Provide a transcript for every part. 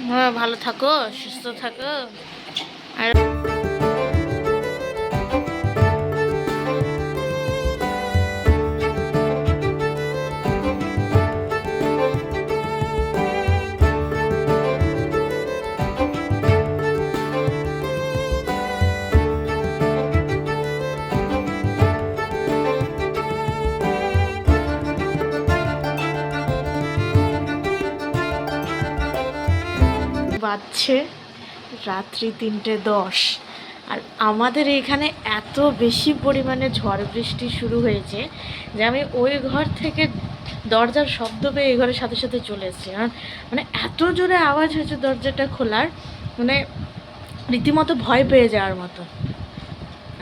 হ্যাঁ, ভালো থাকো, সুস্থ থাকো। আর বাজছে রাত্রি 3:10। আর আমাদের এখানে এত বেশি পরিমাণে ঝড় বৃষ্টি শুরু হয়েছে যে আমি ওই ঘর থেকে দরজার শব্দ পেয়ে এই ঘরের সাথে সাথে চলে এসেছি। আর মানে এত জোরে আওয়াজ হয়েছে দরজাটা খোলার, মানে রীতিমতো ভয় পেয়ে যাওয়ার মতো।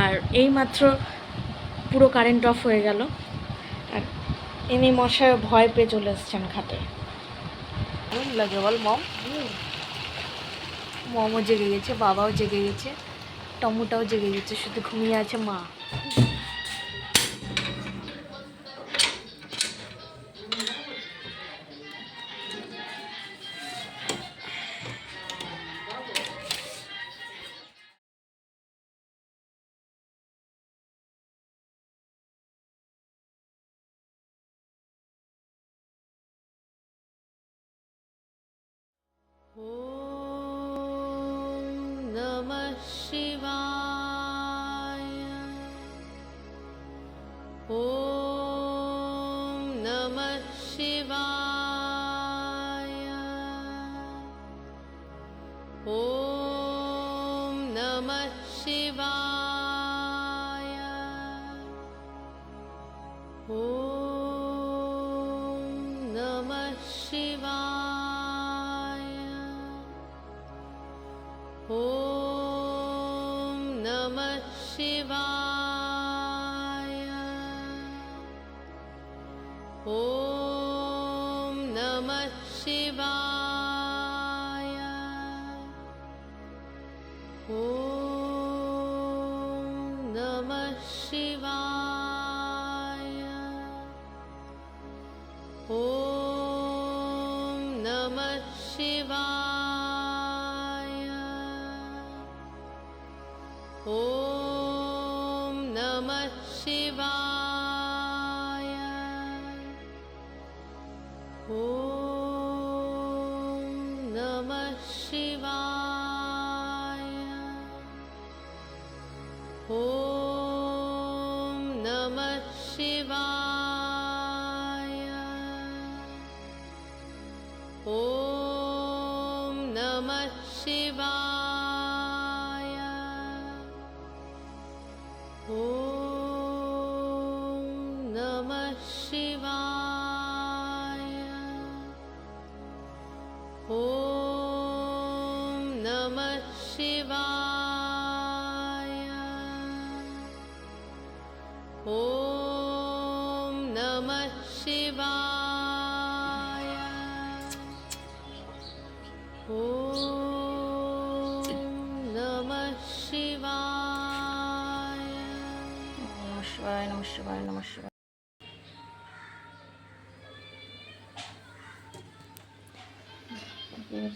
আর এইমাত্র পুরো কারেন্ট অফ হয়ে গেল। আর ইনি মশায় ভয় পেয়ে চলে এসছেন খাটে। লাগে বল মম। মমও জেগে গেছে, বাবাও জেগে গেছে, টমুটাও জেগে গেছে, শুধু ঘুমিয়ে আছে মা। Om Namah Shivaya. Om Namah Shivaya. Om Namah Shivaya. Om Namah Shivaya. Om Namah Shivaya. Om Namah Shivaya. Om Namah Shivaya. Om Namah Shivaya. Om Namah Shivaya. Om Namah Shivaya. Om Namah Shivaya. Om Namah Shivaya. Om Namah Shivaya. Om Namah Shivaya. Om Namah Shivaya. Om Namah Shivaya. Namah Shivaya, Namah Shivaya, Namah Shivaya.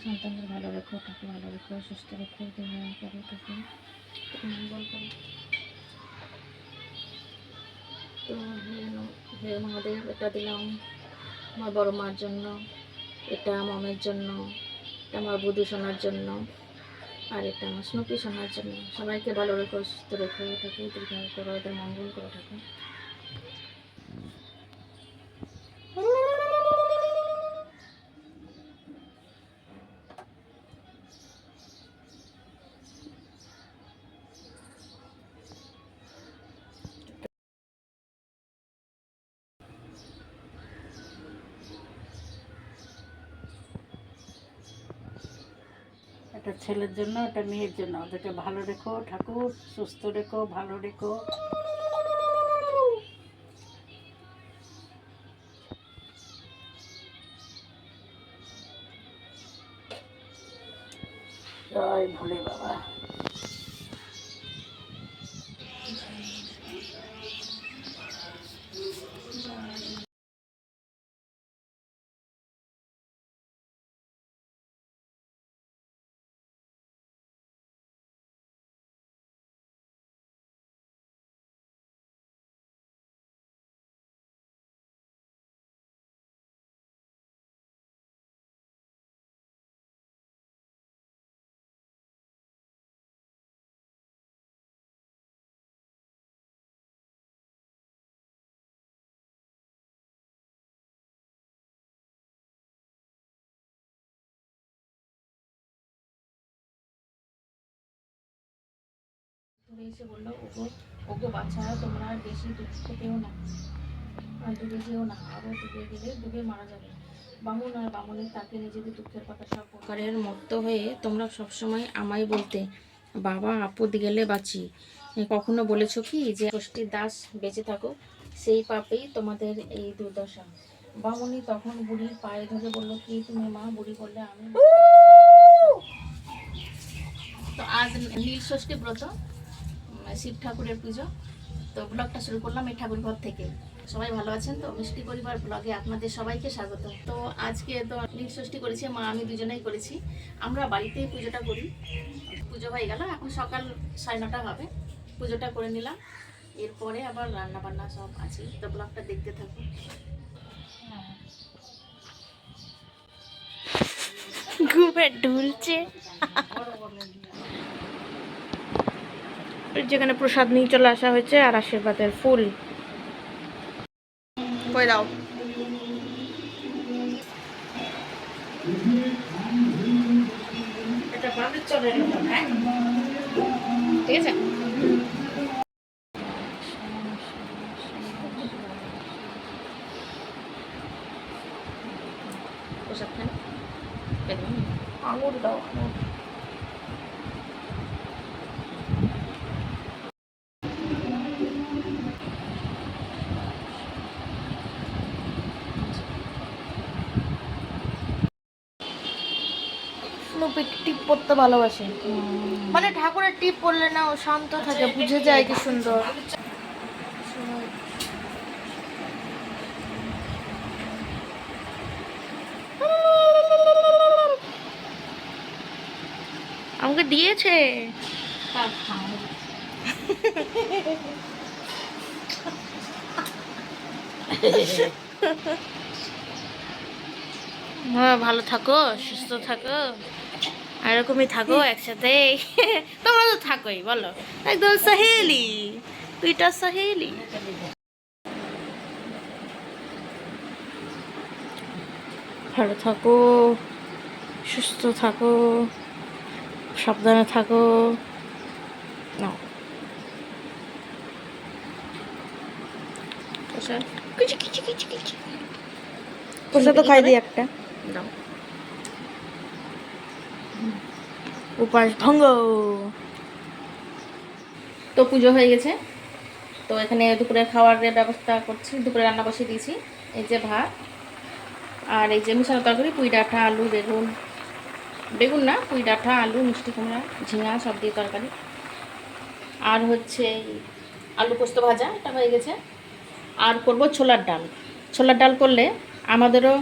সন্তানদের ভালো রেখো, তাকে ভালো রেখো, সুস্থ রেখো, দীর্ঘায়ু করো, তাকে মঙ্গল করো। তো হে মহাদেব, এটা দিলাম আমার বড় মার জন্য, এটা মমের জন্য, এটা আমার বুধু সোনার জন্য, আর এটা আমার স্নুপি সোনার জন্য। সবাইকে ভালো রেখো, সুস্থ রেখো, থাকে দীর্ঘায়ু করো, এদের মঙ্গল করে থাকে। এটা ছেলের জন্য, এটা মেয়ের জন্য। ওদেরকে ভালো রেখো ঠাকুর, সুস্থ রেখো, ভালো রেখো। জয় ভোলে বাবা। এসে বললো, ওগো ওগো বাচ্চা, তোমরা আর বেশি দুঃখ পেও না, আর ডুবে যেও না, আরও ডুবে গেলে ডুবে মারা যাবে। বামুন আর বামুনের তাকে নিজেদের দুঃখের কথা সব প্রকারের মত্ত হয়ে তোমরা সবসময় আমায় বলতে, বাবা আপদ গেলে বাঁচি। কখনো বলেছ কি যে ষষ্ঠীর দাস বেঁচে থাকো, সেই পাপেই তোমাদের এই দুর্দশা। বামুনি তখন বুড়ির পায়ে ধরে বললো, কি তুমি মা? বুড়ি বললে, আমি। তো আজ নীল ষষ্ঠী ব্রত, শিব ঠাকুরের পুজো। তো ব্লগটা শুরু করলাম এই ঠাকুর ঘর থেকে। সবাই ভালো আছেন তো? মিষ্টি পরিবার ব্লগে আপনাদের সবাইকে স্বাগত। তো আজকে তো নীল ষষ্ঠী করেছি, মা আমি দুজনেই করেছি। আমরা বাড়িতেই পুজোটা করি। পুজো হয়ে গেল, এখন সকাল 9:30 হবে। পুজোটা করে নিলাম, এরপরে আবার রান্না বান্না সব আছে। তো ব্লগটা দেখতে থাকুন। ঘুমে ঢুলছে। যেখানে প্রসাদ নিয়ে চলে আসা হয়েছে আর আশীর্বাদের ফুল। কই দাও। এটা বাঁধের চলের মতন, হ্যাঁ, ঠিক আছে। প্রসাদ খান, আঙুর দাও। টিপ পড়তে ভালোবাসে, মানে ঠাকুরের টিপ পড়লে না ও শান্ত থাকে, বুঝে যায় কি সুন্দর। আমাকে দিয়েছে। হ্যাঁ, ভালো থাকো, সুস্থ থাকো, আর এরকমই থাকো একসাথে। তোমরা তো থাকোই, বলো, একদম সহেলি, দুইটা সহেলি। ভালো থাকো, সুস্থ থাকো, সাবধানে থাকো। নাও প্রসাদ, প্রসাদ তো খাই দিই একটা। দাও। উপাস ভঙ্গ। তো পুজো হয়ে গেছে, তো এখানে দুপুরে খাওয়ারের ব্যবস্থা করছি। দুপুরে রান্না বসিয়ে দিয়েছি। এই যে ভাত, আর এই যে মিশানো তরকারি, পুঁই ডাঁটা, আলু, বেগুন, বেগুন না, পুঁই ডাঁটা, আলু, মিষ্টি কুমড়া, ঝিঙা সব দিয়ে তরকারি। আর হচ্ছে আলু পোস্ত ভাজা, এটা হয়ে গেছে। আর করব ছোলার ডাল। ছোলার ডাল করলে আমাদেরও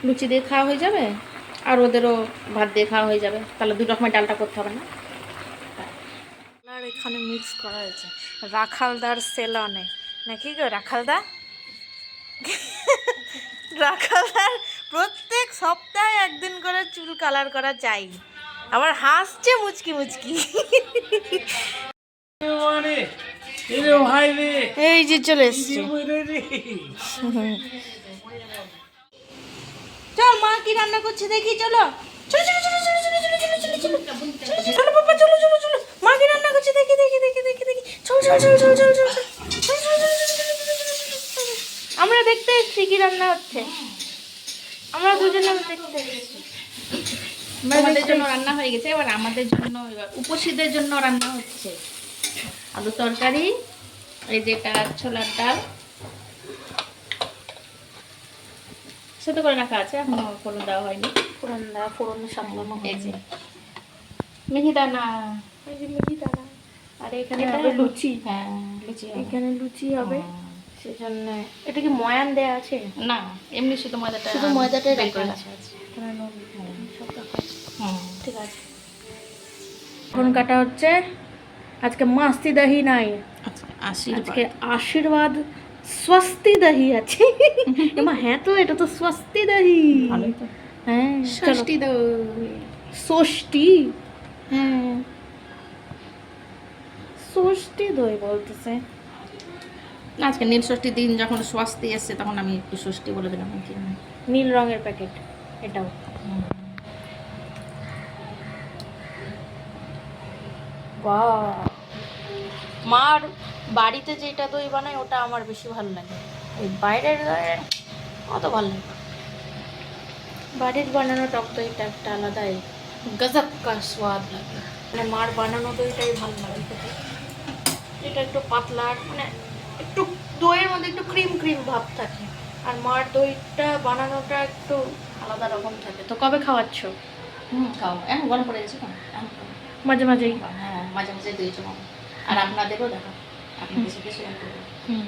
লুচি দিয়ে খাওয়া হয়ে যাবে, আর ওদেরও ভাত দিয়ে খাওয়া হয়ে যাবে। তাহলে 2 রকমের ডালটা করতে হবে না। আর এখানে মিক্স করা হয়েছে রাখালদার সেলনে, নাকি গো রাখালদা? রাখালদার প্রত্যেক সপ্তাহে একদিন করে চুল কালার করা চাই। আবার হাসছে মুচকি মুচকি। এই যে চলে এসছে। চল, মা কি রান্না করছে দেখি, চলো। চলো চলো চলো চলো চলো চলো চলো চলো চলো চলো বাবা, চলো চলো চলো, মা কি রান্না করছে দেখি দেখি দেখি দেখি দেখি। চলো চলো চলো চলো চলো চলো চলো। আমরা দেখতে এসেছি কি রান্না হচ্ছে, আমরা দুজনে দেখতে এসেছি। আমাদের জন্য রান্না হয়ে গেছে, এবার আমাদের জন্য, এবার উপসীদের জন্য রান্না হচ্ছে আলু তরকারি, এই যেটা ছোলার ডাল সেদ্ধ করে রাখা আছে, এখনো ফোড়ন দেওয়া হয়নি। ফোড়ন সামলানো এই যে মিহিদানা, এই যে মিহিদানা। আর এখানে এটা হবে লুচি। হ্যাঁ, লুচি হবে। এখানে লুচি হবে, সেজন্য। এটা কি ময়ান দেয়া আছে? না, এমনি শুধু ময়দাটা, শুধু ময়দাটাই বের করে রাখা আছে। এখানে নুন সব রাখা আছে। ঠিক আছে। এখন কাটা হচ্ছে। আজকে মাস্তি দহি নাই, আজকে আশীর্বাদ স্বস্তি দহি আছে। এমা হ্যাঁ, তো এটা তো স্বস্তি দহি। হ্যাঁ, ষষ্ঠী দই, ষষ্ঠী, হ্যাঁ ষষ্ঠী দই বলতেছে। আজকে নীল ষষ্ঠীর দিন যখন স্বস্তি এসছে, তখন আমি একটু ষষ্ঠী বলে দিলাম। কি নীল রঙের প্যাকেট এটাও। বাহ, মার বাড়িতে যেটা দই বানায় ওটা আমার বেশি ভালো লাগে, ওই বাইরের দই অত ভালো লাগে না। বাড়ির বানানো টক দইটা একটা আলাদাই গজব কা স্বাদ লাগে, মানে মার বানানো দইটাই ভালো লাগে খেতে। এটা একটু পাতলা আর মানে একটু দইয়ের মধ্যে একটু ক্রিম ক্রিম ভাব থাকে, আর মার দইটা বানানোটা একটু আলাদা রকম থাকে। তো কবে খাওয়াচ্ছ? খাও, এখন গরম পড়ে গেছে তো, এখন খাও। মাঝে মাঝেই। হ্যাঁ, মাঝে মাঝে দই জমা। আর আপনাদেরও দেখো, আপনাদের সাথে শেয়ার করবো। হুম।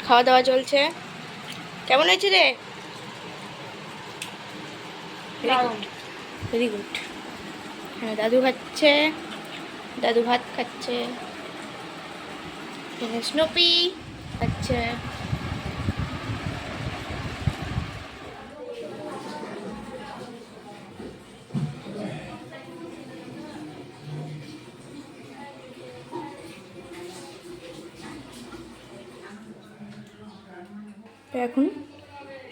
খাওয়া দাওয়া চলছে। কেমন হয়েছে রে? Very good. হ্যাঁ, দাদু খাচ্ছে, দাদু ভাত খাচ্ছে, এখানে স্নুপি খাচ্ছে। তো এখন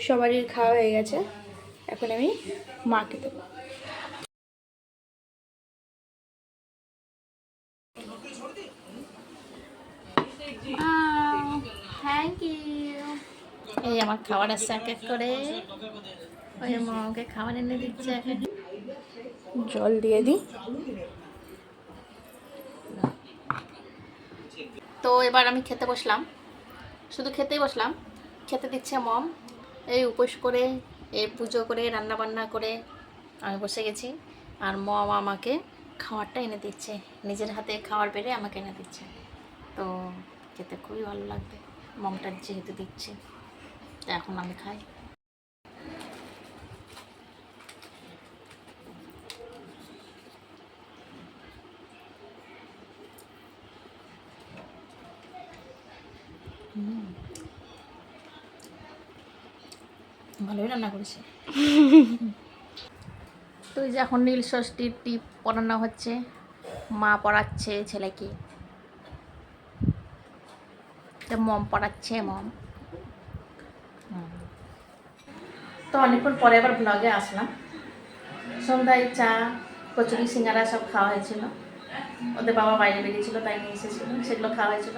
সবারই খাওয়া হয়ে গেছে, এখন আমি মাকে দেবো। Thank you. এই আমার খাবার আসছে এক এক করে, ওই মাকে খাবার এনে দিচ্ছে এক এক। জল দিয়ে দিই। তো এবার আমি খেতে বসলাম, শুধু খেতেই বসলাম। খেতে দিচ্ছে মম, এই উপোস করে, এই পুজো করে, রান্না বান্না করে আমি বসে গেছি। আর মম আমাকে খাবারটা এনে দিচ্ছে, নিজের হাতে খাবার পেরে আমাকে এনে দিচ্ছে। তো খেতে খুবই ভালো লাগবে, মমটা যেহেতু দিচ্ছে। তো এখন আমি খাই। ভালোই রান্না করেছে। তো এই যে এখন নীল ষষ্ঠীর টিপ পড়ানো হচ্ছে, মা পড়াচ্ছে ছেলেকে, মম পড়াচ্ছে মম। তো অনেকক্ষণ পরে আবার ব্লগে আসলাম। সন্ধ্যায় চা, কচুরি, সিঙ্গারা সব খাওয়া হয়েছিল। ওদের বাবা বাইরে বেরিয়েছিল, তাই নিয়ে এসেছিলো, সেগুলো খাওয়া হয়েছিল।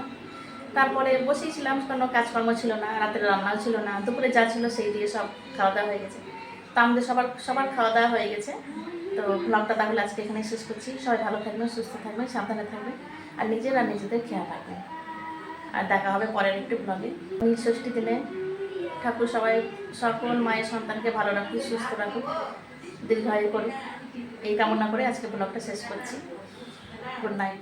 তারপরে বসেছিলাম, কোনো কাজকর্ম ছিল না, রাতের রান্নাও ছিল না, দুপুরে যা ছিল সেই দিয়ে সব খাওয়া দাওয়া হয়ে গেছে। তো আমাদের সবার খাওয়া দাওয়া হয়ে গেছে। তো ব্লগটা তাহলে আজকে এখানে শেষ করছি। সবাই ভালো থাকবেন, সুস্থ থাকবেন, সাবধানে থাকবেন, আর নিজেদের খেয়াল রাখবেন। আর দেখা হবে পরের একটি ব্লগে। নীল ষষ্ঠী দিনে ঠাকুর সবাই সকল মায়ের সন্তানকে ভালো রাখুক, সুস্থ রাখুক, দীর্ঘায়ু করুক, এই কামনা করে আজকে ব্লগটা শেষ করছি। Good night.